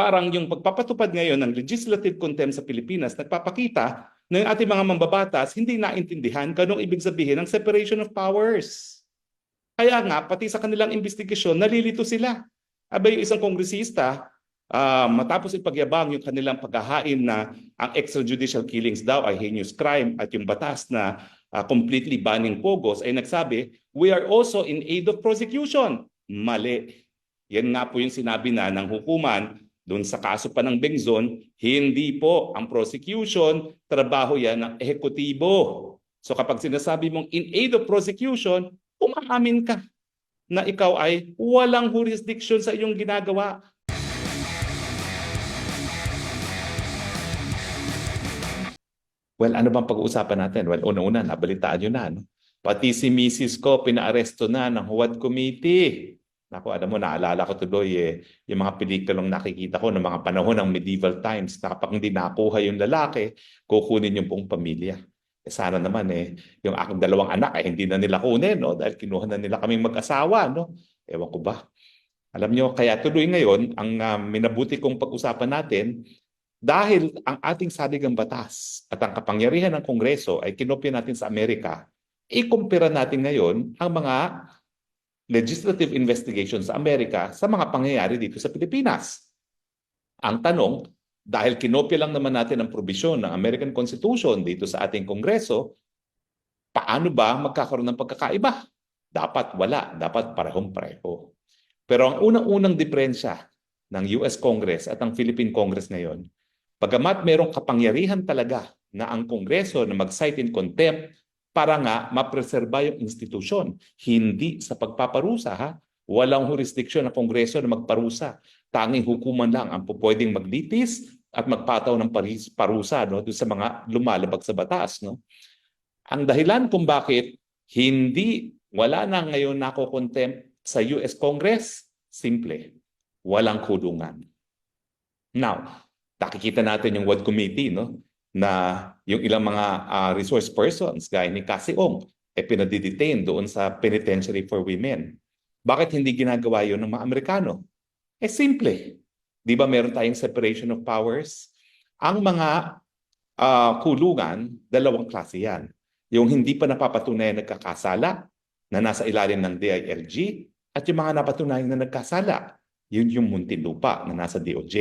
parang yung pagpapatupad ngayon ng legislative contempt sa Pilipinas nagpapakita na yung ating mga mambabatas hindi naintindihan kung anong ibig sabihin ng separation of powers. Kaya nga, pati sa kanilang investigasyon, nalilito sila. Abay, yung isang kongresista, matapos ipagyabang yung kanilang paghahain na ang extrajudicial killings daw ay heinous crime at yung batas na completely banning pogos ay nagsabi, we are also in aid of prosecution. Mali. Yan nga po yung sinabi na ng hukuman doon sa kaso pa ng Bengzon, hindi po ang prosecution, trabaho yan ng ehekutibo. So kapag sinasabi mong in aid of prosecution, umaamin ka na ikaw ay walang jurisdiction sa iyong ginagawa. Well, ano bang pag-uusapan natin? Well, una-una, nabalitaan nyo na. No? Pati si Mrs. ko, pinaaresto na ng Huwad Committee. Naku, alam mo, naalala ko tuloy yung mga pelikulang nakikita ko ng mga panahon ng medieval times na kapag hindi nakuha yung lalaki, kukunin yung buong pamilya. Sana naman yung aking dalawang anak ay hindi na nila kunin, no? Dahil kinuha na nila kaming mag-asawa, no? Ewan ko ba. Alam nyo, kaya tuloy ngayon, ang minabuti kong pag-usapan natin, dahil ang ating saligang batas at ang kapangyarihan ng Kongreso ay kinopya natin sa Amerika, ikumpira natin ngayon ang mga legislative investigation sa Amerika sa mga pangyayari dito sa Pilipinas. Ang tanong, dahil kinopya lang naman natin ang probisyon ng American Constitution dito sa ating Kongreso, paano ba magkakaroon ng pagkakaiba? Dapat wala, dapat parehong-pareho. Pero ang unang-unang diferensya ng US Congress at ang Philippine Congress ngayon, pagamat merong kapangyarihan talaga na ang Kongreso na mag-cite in contempt para nga mapreserba yung institusyon. Hindi sa pagpaparusa, ha? Walang jurisdiction ng Kongreso na magparusa. Tanging hukuman lang ang pwedeng maglitis at magpataw ng parusa, no, doon sa mga lumalabag sa batas. No? Ang dahilan kung bakit wala na ngayon nako-contempt sa US Congress, simple. Walang kulungan. Now, nakikita natin yung Wad Committee, no? Na yung ilang mga resource persons, gaya ni Cassie Ong, pinadidetain doon sa penitentiary for women. Bakit hindi ginagawa yun ng mga Amerikano? Simple. Di ba meron tayong separation of powers? Ang mga kulungan, dalawang klase yan. Yung hindi pa napapatunayan nagkakasala, na nasa ilalim ng DILG, at yung mga napatunayan na nagkasala, yun yung Muntinlupa na nasa DOJ.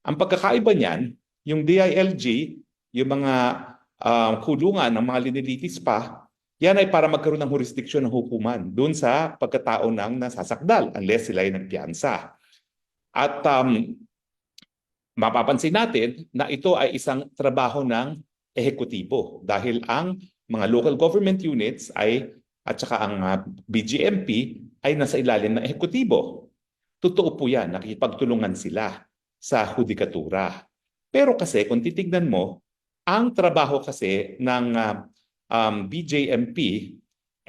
Ang pagkakaiba niyan, yung DILG, yung mga kulungan ng mga linilitis pa, yan ay para magkaroon ng jurisdiction ng hukuman doon sa pagkatao ng nasasakdal unless sila ay nagpiyansa. At mapapansin natin na ito ay isang trabaho ng ehekutibo dahil ang mga local government units at saka ang BGMP ay nasa ilalim ng ehekutibo. Totoo po yan, nakikipagtulungan sila sa hudikatura. Pero kasi kung titignan mo, ang trabaho kasi ng BJMP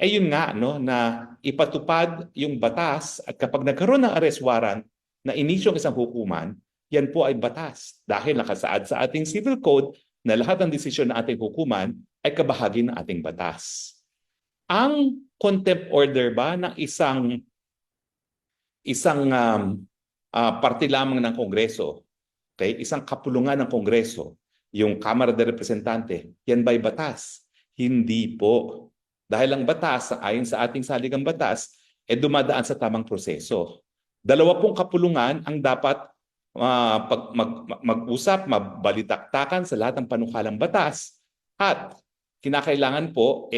ay yun nga, no, na ipatupad yung batas at kapag nagkaroon ng arrest warrant na inisyong isang hukuman, yan po ay batas dahil nakasaad sa ating civil code na lahat ng desisyon ng ating hukuman ay kabahagi ng ating batas. Ang contempt order ba ng isang parte lamang ng Kongreso, okay? Isang kapulungan ng Kongreso, yung Kamara de Representante, yan ba'y batas? Hindi po. Dahil ang batas, ayon sa ating saligang batas, dumadaan sa tamang proseso. Dalawa pong kapulungan ang dapat mag-usap, mabalitaktakan sa lahat ng panukalang batas at kinakailangan po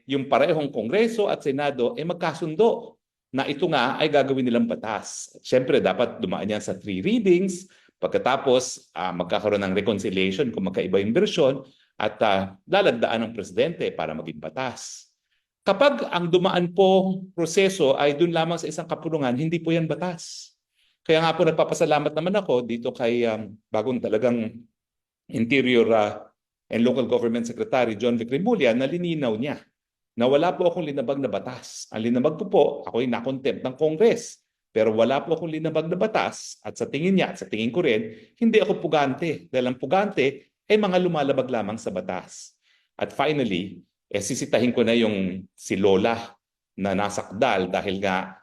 yung parehong Kongreso at Senado magkasundo na ito nga ay gagawin nilang batas. Siyempre, dapat dumaan yan sa 3 readings. Pagkatapos, magkakaroon ng reconciliation kung magkaiba yung bersyon at lalagdaan ng presidente para maging batas. Kapag ang dumaan po proseso ay dun lamang sa isang kapulungan, hindi po yan batas. Kaya nga po nagpapasalamat naman ako dito kay bagong talagang Interior and Local Government Secretary John Vic Remulla na lininaw niya na wala po akong linabag na batas. Ang linabag ko po, ako'y nakontempt ng Congress. Pero wala po akong linabag na batas at sa tingin niya at sa tingin ko rin, hindi ako pugante. Dahil ang pugante ay mga lumalabag lamang sa batas. At finally, sisitahin ko na yung si Lola na nasakdal dahil nga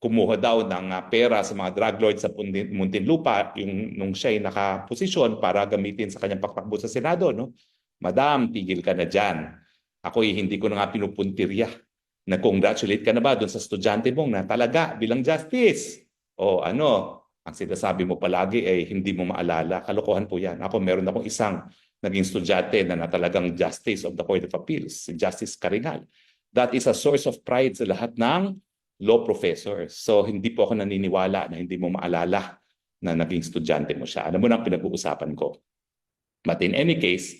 kumuha daw ng pera sa mga drug lords sa Muntinlupa nung siya ay nakaposisyon para gamitin sa kanyang pagtakbo sa Senado, no? Madam, tigil ka na dyan. Ako'y hindi ko na nga pinupuntirya. Nag-congratulate ka na ba doon sa estudyante mong na talaga bilang justice? O ano, ang sinasabi mo palagi ay hindi mo maalala. Kalokohan po yan. Ako meron akong isang naging estudyante na talagang Justice of the Court of Appeals, si Justice Karingal. That is a source of pride sa lahat ng law professors. So hindi po ako naniniwala na hindi mo maalala na naging estudyante mo siya. Alam mo na ang pinag-uusapan ko. But in any case,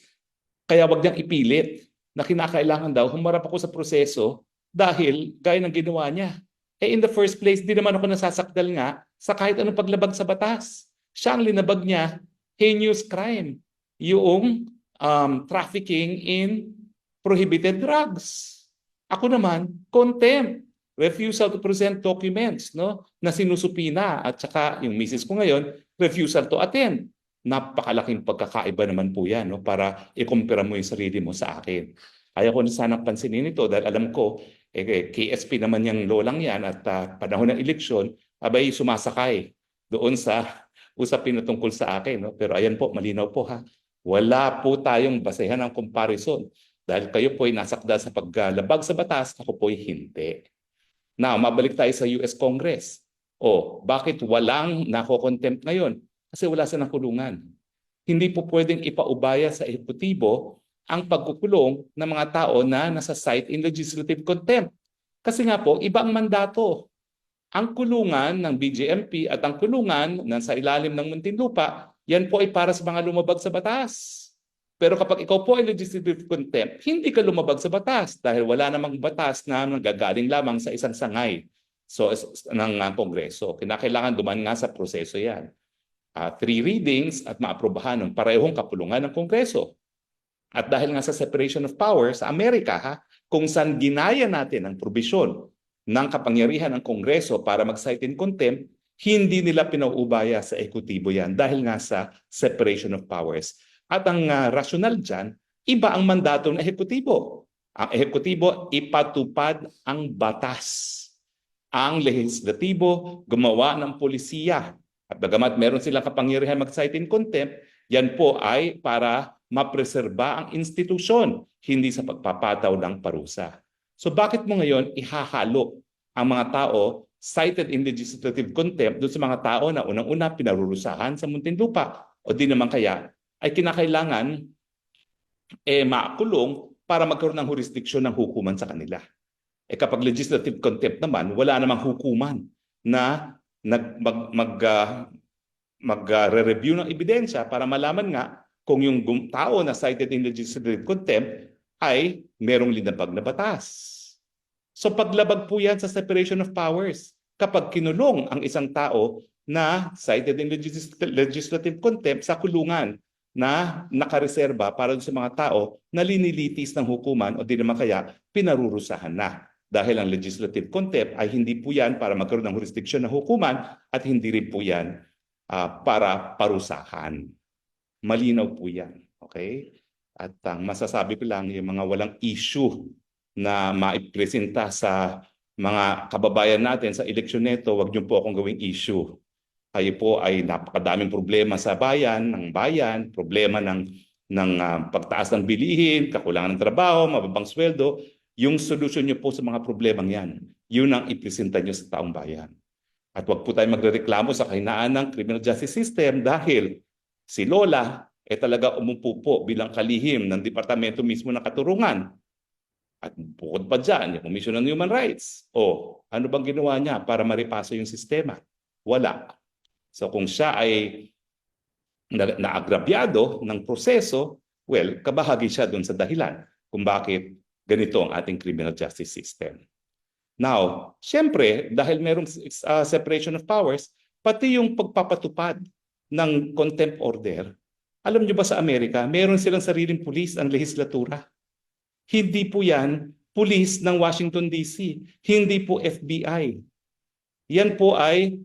kaya wag niyang ipilit na kinakailangan daw humarap ako sa proseso dahil gaya ng ginawa niya. Eh in the first place, di naman ako nasasakdal nga sa kahit anong paglabag sa batas. Siya ang linabag niya, heinous crime, yung trafficking in prohibited drugs. Ako naman, contempt, refusal to present documents, no, na sinusupina, at saka yung misis ko ngayon, refusal to attend. Napakalaking pagkakaiba naman po yan, no, para ikumpira mo yung sarili mo sa akin. Ayaw ko na sanang pansinin ito dahil alam ko, KSP naman yung lolang yan at panahon ng eleksyon, abay sumasakay doon sa usapin na tungkol sa akin. No? Pero ayan po, malinaw po ha, wala po tayong basehan ng comparison. Dahil kayo po ay nasakdal sa paglabag sa batas, ako po ay hindi. Now, mabalik tayo sa US Congress. O, bakit walang nako-contempt ngayon? Kasi wala silang kulungan. Hindi po pwedeng ipaubaya sa ehekutibo ang pagkukulong ng mga tao na nasa site in legislative contempt. Kasi nga po, iba ang mandato. Ang kulungan ng BJMP at ang kulungan sa ilalim ng Muntinlupa, yan po ay para sa mga lumabag sa batas. Pero kapag ikaw po ay legislative contempt, hindi ka lumabag sa batas dahil wala namang batas na nanggagaling lamang sa isang sangay ng Kongreso. Kinakailangan duman nga sa proseso yan. 3 readings at maaprobahan ng parehong kapulungan ng Kongreso. At dahil nga sa separation of powers sa Amerika, kung saan ginaya natin ang probisyon ng kapangyarihan ng Kongreso para mag-cite in contempt, hindi nila pinaubaya sa ehekutibo yan dahil nga sa separation of powers. At ang rasyonal dyan, iba ang mandato ng ehekutibo. Ang ehekutibo, ipatupad ang batas. Ang legislatibo, gumawa ng polisiya. At bagamat meron silang kapangyarihan mag-cite in contempt, yan po ay para mapreserba ang institusyon, hindi sa pagpapataw ng parusa. So bakit mo ngayon ihahalo ang mga tao cited in legislative contempt doon sa mga tao na unang-una pinarurusahan sa Muntinlupa? O di naman kaya ay kinakailangan makulong para magkaroon ng jurisdiksyon ng hukuman sa kanila. Kapag legislative contempt naman, wala namang hukuman na mag-review ng ebidensya para malaman nga kung yung tao na cited in legislative contempt ay merong linabag na batas. So paglabag po yan sa separation of powers. Kapag kinulong ang isang tao na cited in legislative contempt sa kulungan na nakareserba para sa mga tao na linilitis ng hukuman o di naman kaya pinarurusahan na. Dahil ang legislative contempt ay hindi po yan para magkaroon ng jurisdiksyon ng hukuman at hindi rin po yan para parusahan. Malinaw po yan. Okay? At ang masasabi ko lang, yung mga walang issue na maipresenta sa mga kababayan natin sa eleksyon nito, wag niyo po akong gawing issue. Kayo po ay napakadaming problema sa bayan, problema ng pagtaas ng bilihin, kakulangan ng trabaho, mababang sweldo. Yung solusyon niyo po sa mga problemang yan, yun ang ipresenta niyo sa taong bayan. At wag po tayo magrereklamo sa kahinaan ng criminal justice system dahil si Lola talaga umupo po bilang kalihim ng departamento mismo ng katurungan. At bukod pa dyan, yung Commission on Human Rights. O, ano bang ginawa niya para maripaso yung sistema? Wala. So kung siya ay naagrabyado ng proseso, well, kabahagi siya doon sa dahilan kung bakit ganito ang ating criminal justice system. Now, siyempre, dahil merong separation of powers, pati yung pagpapatupad ng contempt order, alam niyo ba sa Amerika, meron silang sariling pulis ang legislatura. Hindi po yan pulis ng Washington DC, hindi po FBI. Yan po ay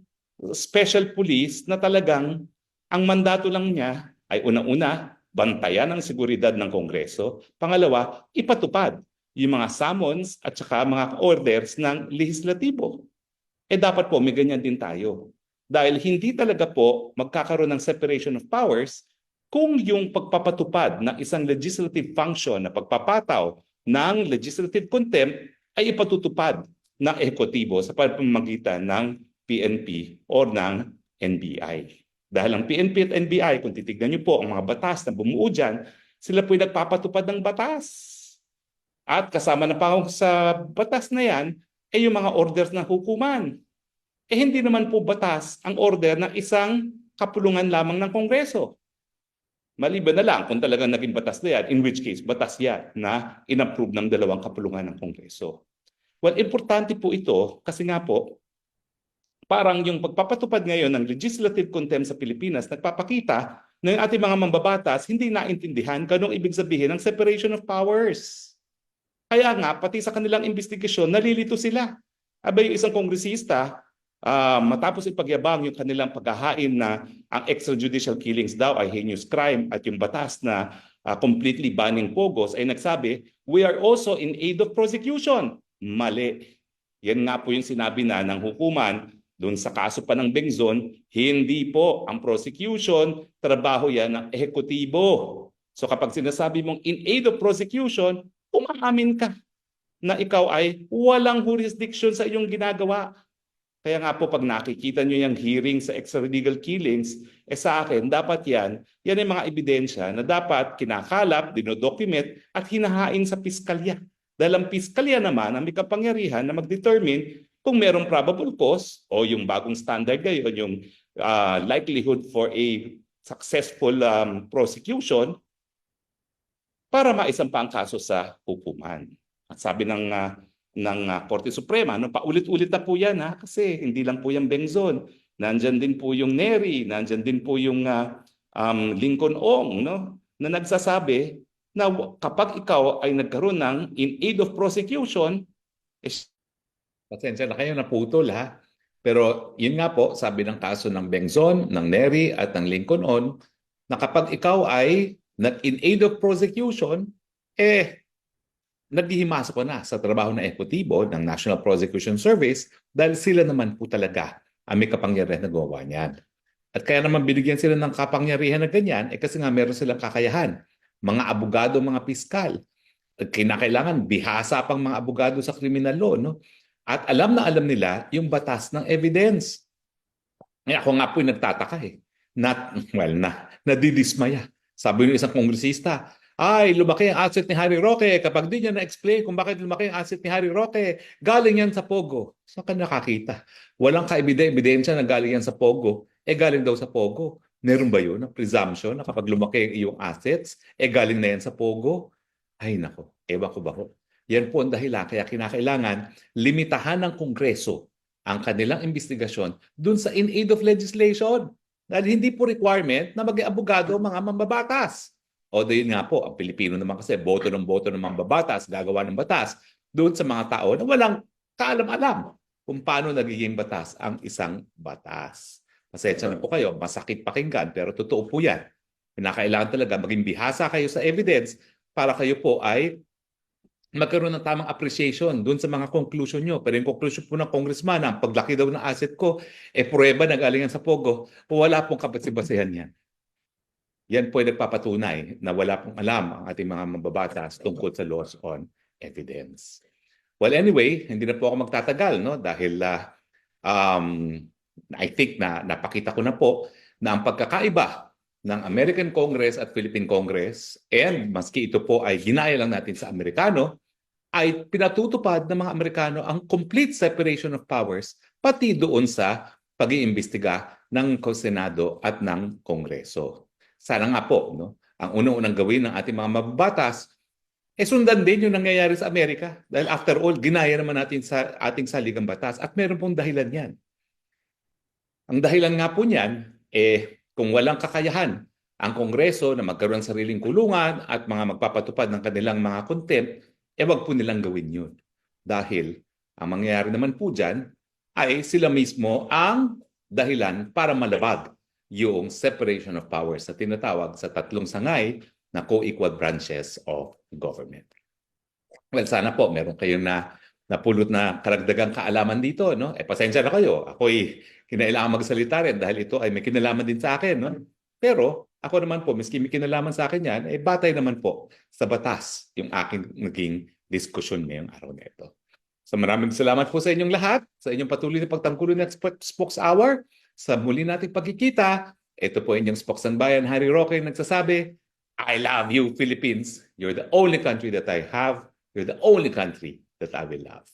special police na talagang ang mandato lang niya ay unang-una, bantayan ang seguridad ng Kongreso. Pangalawa, ipatupad yung mga summons at saka mga orders ng legislatibo. dapat po may ganyan din tayo. Dahil hindi talaga po magkakaroon ng separation of powers kung yung pagpapatupad ng isang legislative function na pagpapataw ng legislative contempt ay ipatutupad ng ehekutibo sa pamamagitan ng PNP o ng NBI. Dahil ang PNP at NBI, kung titignan niyo po ang mga batas na bumuo dyan, sila po'y nagpapatupad ng batas. At kasama na pa sa batas na yan ay yung mga orders ng hukuman. Hindi naman po batas ang order ng isang kapulungan lamang ng Kongreso. Maliban na lang kung talagang naging batas na yan, in which case batas yan na inapprove ng dalawang kapulungan ng Kongreso. Well, importante po ito kasi nga po, parang yung pagpapatupad ngayon ng legislative contempt sa Pilipinas nagpapakita na yung ating mga mambabatas hindi naintindihan kung anong ibig sabihin ng separation of powers. Kaya nga, pati sa kanilang investigasyon, nalilito sila. Abay, yung isang kongresista, matapos ipagyabang yung kanilang paghahain na ang extrajudicial killings daw ay heinous crime at yung batas na completely banning pogos ay nagsabi, we are also in aid of prosecution. Mali. Yan nga po yung sinabi na ng hukuman doon sa kaso pa ng Bengzon, hindi po ang prosecution, trabaho yan ng ehekutibo. So kapag sinasabi mong in aid of prosecution, umaamin ka na ikaw ay walang jurisdiction sa iyong ginagawa. Kaya nga po pag nakikita nyo yung hearing sa extralegal killings, sa akin dapat yan ay mga ebidensya na dapat kinakalap, dinodocument at hinahain sa piskalya. Dahil ang piskalya naman ang may kapangyarihan na mag-determine kung merong probable cause o yung bagong standard ngayon, yung likelihood for a successful prosecution para maisampa ang kaso sa hukuman. At sabi ng Korte Suprema, no, paulit-ulit na po yan kasi hindi lang po yung Bengzon. Nandyan din po yung Neri, nandyan din po yung Lincoln Ong, no, na nagsasabi na kapag ikaw ay nagkaroon ng in aid of prosecution, pasensya na kayo, naputol Pero yun nga po, sabi ng kaso ng Bengzon, ng Neri at ng Lincoln On, na kapag ikaw ay in aid of prosecution, naghihimasok ko na sa trabaho ng ehekutibo ng National Prosecution Service dahil sila naman po talaga ang may kapangyarihan na gawa niyan. At kaya naman binigyan sila ng kapangyarihan na ganyan, kasi nga meron silang kakayahan. Mga abogado, mga piskal. Kinakailangan bihasa pang mga abogado sa criminal law, no? At alam na alam nila yung batas ng evidence. Ako nga po nagtataka nadidismaya. Sabi ng isang kongresista, ay, lumaki ang asset ni Harry Roque. Kapag di niya na-explain kung bakit lumaki ang asset ni Harry Roque, galing yan sa Pogo. Saan ka nakakita? Walang ebidensya na galing yan sa Pogo. Galing daw sa Pogo. Meron ba yun? Presumption na kapag lumaki yung assets, galing na yan sa Pogo? Ay, nako. Ewan ko ba ko? Yan po ang dahilan kaya kinakailangan limitahan ng Kongreso ang kanilang investigasyon dun sa in aid of legislation. Dahil hindi po requirement na maging abogado ang mga mambabatas. O dahil nga po, ang Pilipino naman kasi boto ng mambabatas, gagawa ng batas doon sa mga tao na walang kaalam-alam kung paano nagiging batas ang isang batas. Pasensya na po kayo, masakit pakinggan pero totoo po yan. Kinakailangan talaga maging bihasa kayo sa evidence para kayo po ay magkaroon ng tamang appreciation doon sa mga conclusion nyo. Pero yung conclusion po ng congressman, ang paglaki daw ng asset ko, pruweba na galingan sa Pogo, wala pong kapasibasehan yan. Yan po ay nagpapatunay na wala pong alam ang ating mga mambabatas tungkol sa laws on evidence. Well, anyway, hindi na po ako magtatagal, no? Dahil I think na napakita ko na po na ang pagkakaiba ng American Congress at Philippine Congress, and maski ito po ay ginaya lang natin sa Amerikano, ay pinatutupad ng mga Amerikano ang complete separation of powers pati doon sa pag-iimbestiga ng Senado at ng Kongreso. Sana nga po, no, ang unang-unang gawin ng ating mga mababatas, sundan din yung nangyayari sa Amerika. Dahil after all, ginaya naman natin sa ating saligang batas at meron pong dahilan yan. Ang dahilan nga po niyan, kung walang kakayahan ang Kongreso na magkaroon ng sariling kulungan at mga magpapatupad ng kanilang mga contempt, wag po nilang gawin yun. Dahil ang mangyayari naman po dyan ay sila mismo ang dahilan para malabag yung separation of powers na tinatawag sa tatlong sangay na co-equal branches of government. Well, sana po meron kayong na napulot na karagdagang kaalaman dito, no? Pasensya na kayo. Ako'y kinailangan magsalita rin dahil ito ay may kinalaman din sa akin, no? Pero ako naman po, miski may kinalaman sa akin yan, batay naman po sa batas yung aking naging diskusyon ngayong araw na ito. So maraming salamat po sa inyong lahat, sa inyong patuloy na pagtangkulo ng Spokes Hour. Sa muli nating pagkikita, ito po inyong Spokes ng Bayan, Harry Roque, nagsasabi, I love you, Philippines. You're the only country that I have. You're the only country that I will love.